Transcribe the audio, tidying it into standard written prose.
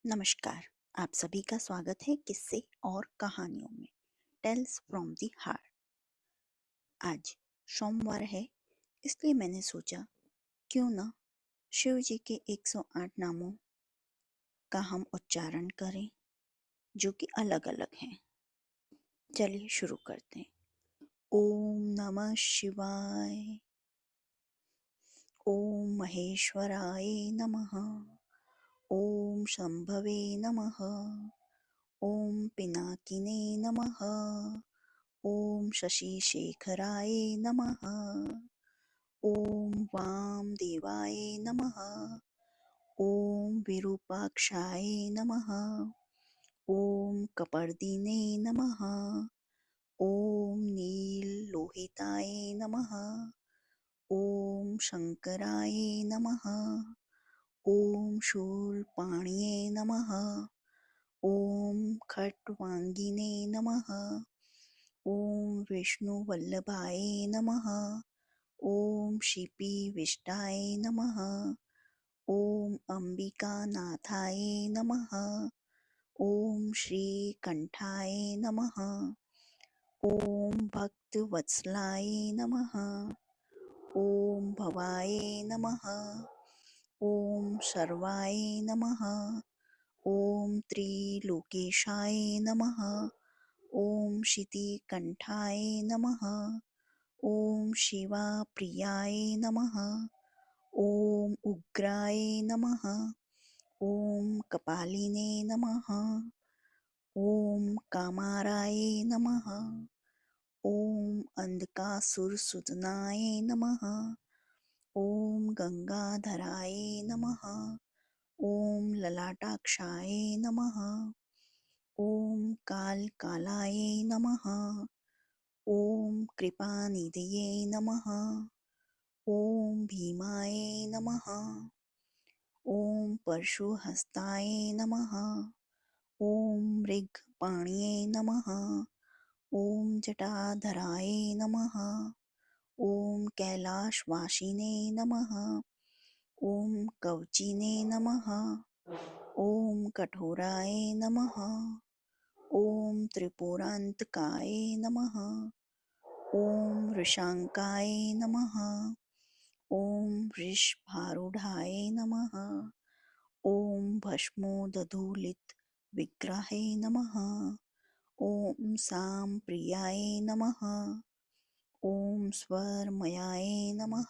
नमस्कार। आप सभी का स्वागत है किस्से और कहानियों में टेल्स फ्रॉम द हार्ट। आज सोमवार है, इसलिए मैंने सोचा क्यों ना शिव जी के 108 नामों का हम उच्चारण करें जो कि अलग अलग हैं। चलिए शुरू करते हैं। ओम नमः शिवाय। ओम महेश्वराय नमः। ओम शंभवे नमः। ओम पिनाकिने नमः। ओम शशिशेखराय नमः। ओम वामदेवाय नमः। ओम विरूपाक्षाय नमः। ओम कपर्दिने नमः। ओम नीललोहिताय नमः। ओम शंकराय नमः। ओम शूलपाणिये नमः। ओम खट्वांगिने नमः। ओम विष्णुवल्लभाय नमः। ओम शिपिविष्टाय नमः। ओम अंबिकानाथाय नमः। ओम श्रीकंठाय नमः। ओम भक्तवत्सलाय नमः। ओम भवाय नमः। ओम सर्वाय नमः। ओम त्रिलोकेशाय नमः। ओम शितिकंठाय नमः। ओम शिवाप्रियाय नमः। ओम उग्राय नमः। ओम कपालिने नमः। ओम कामाराय नमः। ओम अंधकासुरसूदनाय नमः। ओम गंगाधराय नमः। ओम ललाटाक्षाय नमः। ओम कालकालाय नमः। ओम कृपानिधये नमः। ओम भीमाय नमः। ओम परशुहस्ताय नमः। ओम मृगपाणिये नमः। ओम जटाधराय नमः। ओम कैलाशवासिने नमः। ओम कवचिने नमः। ओम कठोराय नमः। ओम त्रिपुरांतकाय नमः। ओम वृषांकाय नमः। ओम वृषभारूढ़ाय नमः। ओम भस्मोदधूलित विग्रहे नमः। ओम साम प्रियाय नमः। ओम स्वरमयाय नमः।